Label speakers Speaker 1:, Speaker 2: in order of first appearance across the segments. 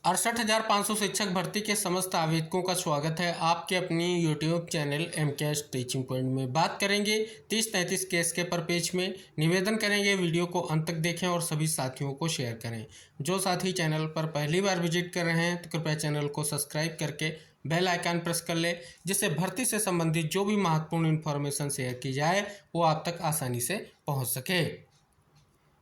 Speaker 1: 68,500 शिक्षक भर्ती के समस्त आवेदकों का स्वागत है आपके अपनी YouTube channel MKS teaching point में। बात करेंगे 30-33 केस के पर पेज में। निवेदन करेंगे वीडियो को अंत तक देखें और सभी साथियों को शेयर करें। जो साथी चैनल पर पहली बार विजिट कर रहे हैं तो कृपया चैनल को सब्सक्राइब करके बेल आइकन प्रेस कर ले, जिससे भर्ती से संबंधित जो भी महत्वपूर्ण इन्फॉर्मेशन शेयर की जाए वो आप तक आसानी से पहुँच सके।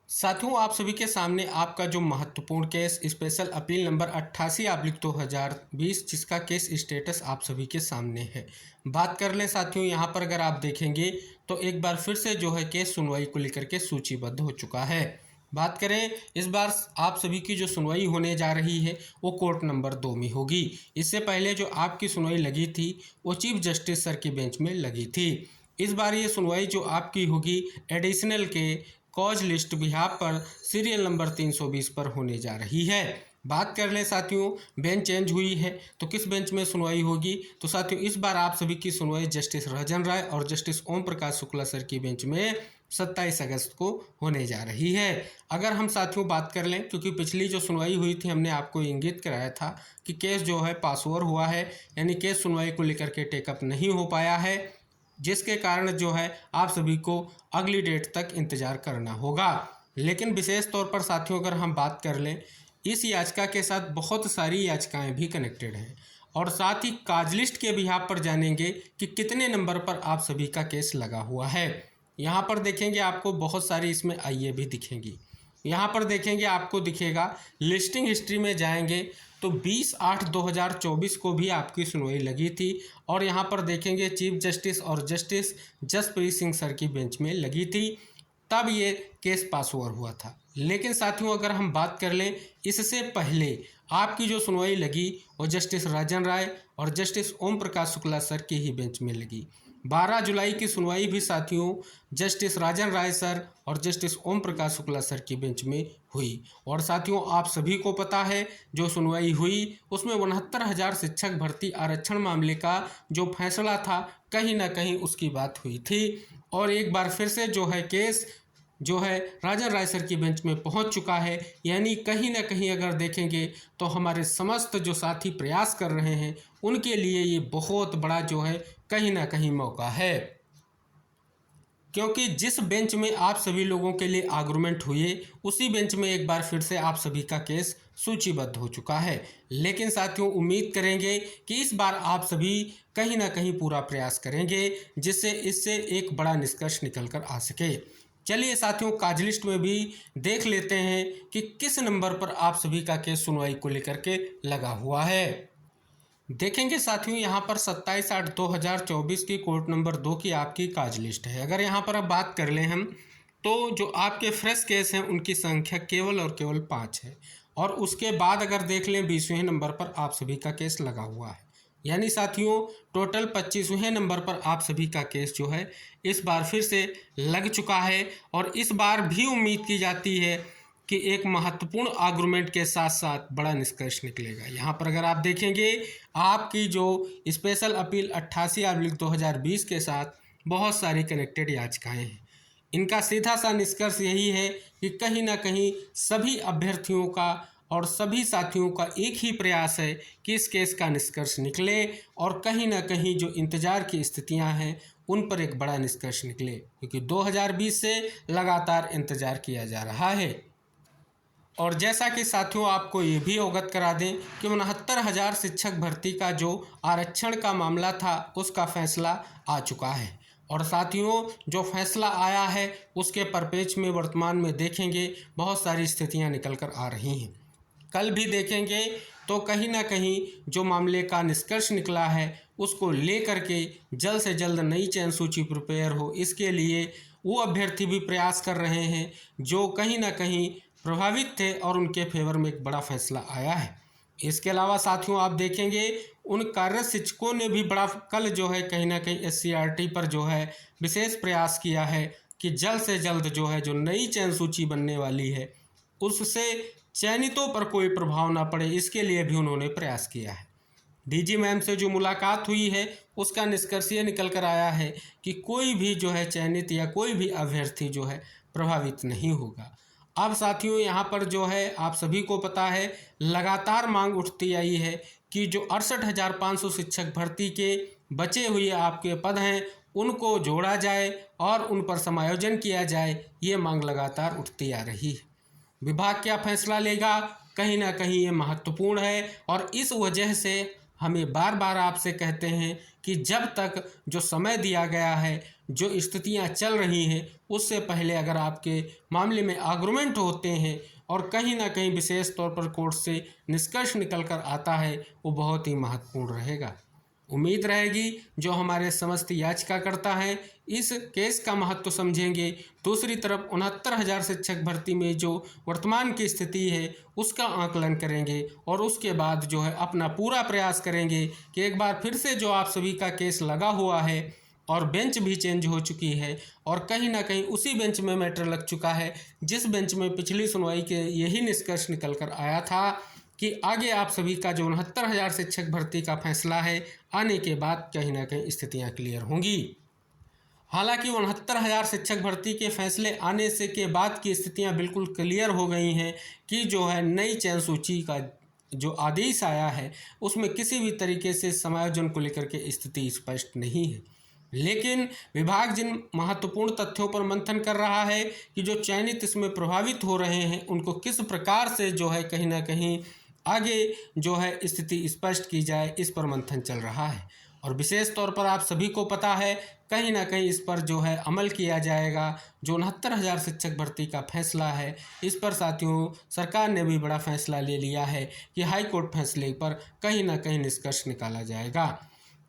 Speaker 1: साथियों, आप सभी के सामने आपका जो महत्वपूर्ण केस स्पेशल अपील नंबर 88/2020 जिसका केस स्टेटस आप सभी के सामने है। बात कर लें साथियों, यहाँ पर अगर आप देखेंगे तो एक बार फिर से जो है केस सुनवाई को लेकर के सूचीबद्ध हो चुका है। बात करें इस बार आप सभी की जो सुनवाई होने जा रही है वो कोर्ट नंबर 2 में होगी। इससे पहले जो आपकी सुनवाई लगी थी वो चीफ जस्टिस सर की बेंच में लगी थी। इस बार ये सुनवाई जो आपकी होगी एडिशनल के कॉज लिस्ट बिहाफ पर सीरियल नंबर 320 पर होने जा रही है। बात कर लें साथियों, बेंच चेंज हुई है तो किस बेंच में सुनवाई होगी। तो साथियों, इस बार आप सभी की सुनवाई जस्टिस रंजन राय और जस्टिस ओम प्रकाश शुक्ला सर की बेंच में 27 अगस्त को होने जा रही है। अगर हम साथियों बात कर लें, क्योंकि पिछली जो सुनवाई हुई थी हमने आपको इंगित कराया था कि केस जो है पास ओवर हुआ है, यानी केस सुनवाई को लेकर के टेकअप नहीं हो पाया है, जिसके कारण जो है आप सभी को अगली डेट तक इंतज़ार करना होगा। लेकिन विशेष तौर पर साथियों अगर हम बात कर लें, इस याचिका के साथ बहुत सारी याचिकाएं भी कनेक्टेड हैं और साथ ही काज लिस्ट के बिहाफ पर जानेंगे कि कितने नंबर पर आप सभी का केस लगा हुआ है। यहाँ पर देखेंगे आपको बहुत सारी इसमें आइए भी दिखेंगी। यहाँ पर देखेंगे आपको दिखेगा लिस्टिंग हिस्ट्री में जाएंगे तो 20/8/2024 को भी आपकी सुनवाई लगी थी और यहाँ पर देखेंगे चीफ जस्टिस और जस्टिस जसप्रीत सिंह सर की बेंच में लगी थी, तब ये केस पास ओवर हुआ था। लेकिन साथियों अगर हम बात कर लें, इससे पहले आपकी जो सुनवाई लगी वो जस्टिस रंजन राय और जस्टिस ओम प्रकाश शुक्ला सर की ही बेंच में लगी। 12 जुलाई की सुनवाई भी साथियों जस्टिस रंजन राय सर और जस्टिस ओम प्रकाश शुक्ला सर की बेंच में हुई। और साथियों आप सभी को पता है जो सुनवाई हुई उसमें 69,000 शिक्षक भर्ती आरक्षण मामले का जो फैसला था कहीं ना कहीं उसकी बात हुई थी। और एक बार फिर से जो है केस जो है रंजन राय सर की बेंच में पहुंच चुका है, यानी कहीं ना कहीं अगर देखेंगे तो हमारे समस्त जो साथी प्रयास कर रहे हैं उनके लिए ये बहुत बड़ा जो है कहीं ना कहीं मौका है, क्योंकि जिस बेंच में आप सभी लोगों के लिए आर्गुमेंट हुए उसी बेंच में एक बार फिर से आप सभी का केस सूचीबद्ध हो चुका है। लेकिन साथियों उम्मीद करेंगे कि इस बार आप सभी कहीं ना कहीं पूरा प्रयास करेंगे जिससे इससे एक बड़ा निष्कर्ष निकल कर आ सके। चलिए साथियों काज लिस्ट में भी देख लेते हैं कि किस नंबर पर आप सभी का केस सुनवाई को लेकर के लगा हुआ है। देखेंगे साथियों यहाँ पर 27/8/2024 की कोर्ट नंबर 2 की आपकी काज लिस्ट है। अगर यहाँ पर अब बात कर लें हम तो जो आपके फ्रेश केस हैं उनकी संख्या केवल और केवल 5 है और उसके बाद अगर देख लें 20वें नंबर पर आप सभी का केस लगा हुआ है, यानी साथियों टोटल 25वें नंबर पर आप सभी का केस जो है इस बार फिर से लग चुका है। और इस बार भी उम्मीद की जाती है कि एक महत्वपूर्ण आर्गुमेंट के साथ साथ बड़ा निष्कर्ष निकलेगा। यहाँ पर अगर आप देखेंगे आपकी जो स्पेशल अपील 88/2020 के साथ बहुत सारी कनेक्टेड याचिकाएं हैं। इनका सीधा सा निष्कर्ष यही है कि कहीं ना कहीं सभी अभ्यर्थियों का और सभी साथियों का एक ही प्रयास है कि इस केस का निष्कर्ष निकले और कहीं ना कहीं जो इंतज़ार की स्थितियां हैं उन पर एक बड़ा निष्कर्ष निकले, क्योंकि 2020 से लगातार इंतज़ार किया जा रहा है। और जैसा कि साथियों आपको ये भी अवगत करा दें कि 69,000 शिक्षक भर्ती का जो आरक्षण का मामला था उसका फैसला आ चुका है और साथियों जो फैसला आया है उसके परपेच में वर्तमान में देखेंगे बहुत सारी स्थितियां निकल कर आ रही हैं। कल भी देखेंगे तो कहीं ना कहीं जो मामले का निष्कर्ष निकला है उसको लेकर के जल्द से जल्द नई चयन सूची प्रिपेयर हो, इसके लिए वो अभ्यर्थी भी प्रयास कर रहे हैं जो कहीं ना कहीं प्रभावित थे और उनके फेवर में एक बड़ा फैसला आया है। इसके अलावा साथियों आप देखेंगे उन कार्यरत शिक्षकों ने भी बड़ा कल जो है कहीं ना कहीं SCRT पर जो है विशेष प्रयास किया है कि जल्द से जल्द जो है जो नई चयन सूची बनने वाली है उससे चयनितों पर कोई प्रभाव ना पड़े, इसके लिए भी उन्होंने प्रयास किया है। DG मैम से जो मुलाकात हुई है उसका निष्कर्ष ये निकल कर आया है कि कोई भी जो है चयनित या कोई भी अभ्यर्थी जो है प्रभावित नहीं होगा। अब साथियों यहाँ पर जो है आप सभी को पता है लगातार मांग उठती आई है कि जो 68,500 शिक्षक भर्ती के बचे हुए आपके पद हैं उनको जोड़ा जाए और उन पर समायोजन किया जाए। ये मांग लगातार उठती आ रही है। विभाग क्या फैसला लेगा, कहीं ना कहीं ये महत्वपूर्ण है और इस वजह से हमें बार बार आपसे कहते हैं कि जब तक जो समय दिया गया है, जो स्थितियां चल रही हैं, उससे पहले अगर आपके मामले में आर्गुमेंट होते हैं और कहीं ना कहीं विशेष तौर पर कोर्ट से निष्कर्ष निकल कर आता है, वो बहुत ही महत्वपूर्ण रहेगा। उम्मीद रहेगी जो हमारे समस्त याचिकाकर्ता हैं इस केस का महत्व समझेंगे। दूसरी तरफ 69,000 शिक्षक भर्ती में जो वर्तमान की स्थिति है उसका आकलन करेंगे और उसके बाद जो है अपना पूरा प्रयास करेंगे कि एक बार फिर से जो आप सभी का केस लगा हुआ है और बेंच भी चेंज हो चुकी है और कहीं ना कहीं उसी बेंच में मैटर लग चुका है जिस बेंच में पिछली सुनवाई के यही निष्कर्ष निकल कर आया था कि आगे आप सभी का जो 69,000 शिक्षक भर्ती का फैसला है आने के बाद कहीं ना कहीं स्थितियां क्लियर होंगी। हालांकि 69,000 शिक्षक भर्ती के फैसले आने से के बाद की स्थितियां बिल्कुल क्लियर हो गई हैं कि जो है नई चयन सूची का जो आदेश आया है उसमें किसी भी तरीके से समायोजन को लेकर के स्थिति स्पष्ट नहीं है। लेकिन विभाग जिन महत्वपूर्ण तथ्यों पर मंथन कर रहा है कि जो चयनित इसमें प्रभावित हो रहे हैं उनको किस प्रकार से जो है कहीं ना कहीं आगे जो है स्थिति स्पष्ट की जाए, इस पर मंथन चल रहा है। और विशेष तौर पर आप सभी को पता है कहीं ना कहीं इस पर जो है अमल किया जाएगा। जो 69,000 शिक्षक भर्ती का फैसला है इस पर साथियों सरकार ने भी बड़ा फैसला ले लिया है कि हाई कोर्ट फैसले पर कहीं ना कहीं निष्कर्ष निकाला जाएगा।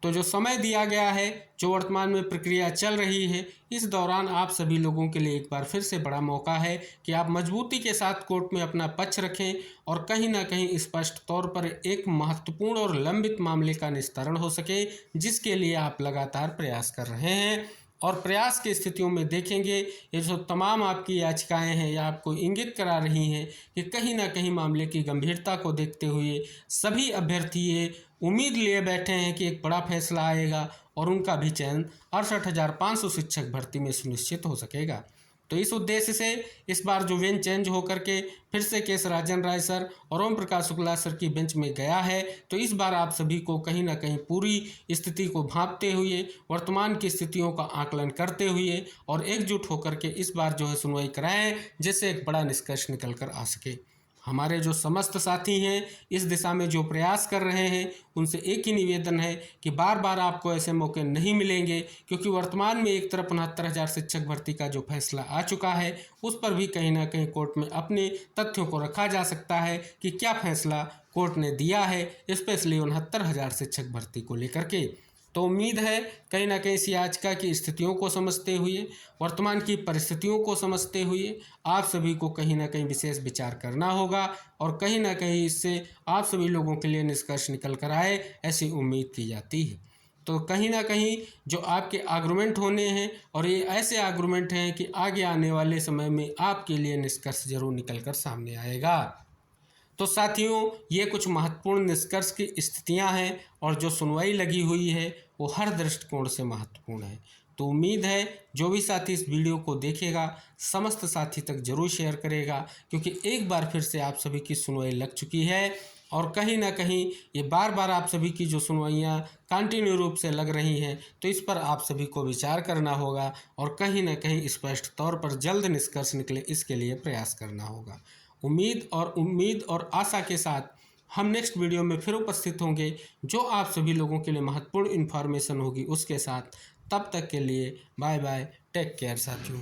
Speaker 1: तो जो समय दिया गया है, जो वर्तमान में प्रक्रिया चल रही है, इस दौरान आप सभी लोगों के लिए एक बार फिर से बड़ा मौका है कि आप मजबूती के साथ कोर्ट में अपना पक्ष रखें और कहीं ना कहीं स्पष्ट तौर पर एक महत्वपूर्ण और लंबित मामले का निस्तारण हो सके, जिसके लिए आप लगातार प्रयास कर रहे हैं। और प्रयास की स्थितियों में देखेंगे ये जो तमाम आपकी याचिकाएं हैं या आपको इंगित करा रही हैं कि कहीं ना कहीं मामले की गंभीरता को देखते हुए सभी अभ्यर्थी ये उम्मीद लिए बैठे हैं कि एक बड़ा फैसला आएगा और उनका भी चयन 68,500 शिक्षक भर्ती में सुनिश्चित हो सकेगा। तो इस उद्देश्य से इस बार जो बेंच चेंज होकर के फिर से केस राजन राय सर और ओम प्रकाश शुक्ला सर की बेंच में गया है, तो इस बार आप सभी को कहीं ना कहीं पूरी स्थिति को भांपते हुए, वर्तमान की स्थितियों का आकलन करते हुए और एकजुट होकर के इस बार जो है सुनवाई कराएं, जिससे एक बड़ा निष्कर्ष निकल कर आ सके। हमारे जो समस्त साथी हैं इस दिशा में जो प्रयास कर रहे हैं उनसे एक ही निवेदन है कि बार बार आपको ऐसे मौके नहीं मिलेंगे, क्योंकि वर्तमान में एक तरफ 69,000 शिक्षक भर्ती का जो फैसला आ चुका है उस पर भी कहीं ना कहीं कोर्ट में अपने तथ्यों को रखा जा सकता है कि क्या फैसला कोर्ट ने दिया है, स्पेशली 69,000 शिक्षक भर्ती को लेकर के। तो उम्मीद है कहीं ना कहीं इस याचिका की स्थितियों को समझते हुए, वर्तमान की परिस्थितियों को समझते हुए आप सभी को कहीं ना कहीं विशेष विचार करना होगा और कहीं ना कहीं इससे आप सभी लोगों के लिए निष्कर्ष निकल कर आए, ऐसी उम्मीद की जाती है। तो कहीं ना कहीं जो आपके आर्गुमेंट होने हैं और ये ऐसे आर्गुमेंट हैं कि आगे आने वाले समय में आपके लिए निष्कर्ष जरूर निकल कर सामने आएगा। तो साथियों ये कुछ महत्वपूर्ण निष्कर्ष की स्थितियां हैं और जो सुनवाई लगी हुई है वो हर दृष्टिकोण से महत्वपूर्ण है। तो उम्मीद है जो भी साथी इस वीडियो को देखेगा समस्त साथी तक जरूर शेयर करेगा, क्योंकि एक बार फिर से आप सभी की सुनवाई लग चुकी है और कहीं ना कहीं ये बार बार आप सभी की जो सुनवाइयाँ कंटिन्यू रूप से लग रही हैं, तो इस पर आप सभी को विचार करना होगा और कहीं ना कहीं स्पष्ट तौर पर जल्द निष्कर्ष निकले इसके लिए प्रयास करना होगा। उम्मीद और आशा के साथ हम नेक्स्ट वीडियो में फिर उपस्थित होंगे जो आप सभी लोगों के लिए महत्वपूर्ण इन्फॉर्मेशन होगी उसके साथ। तब तक के लिए बाय बाय, टेक केयर साथियों।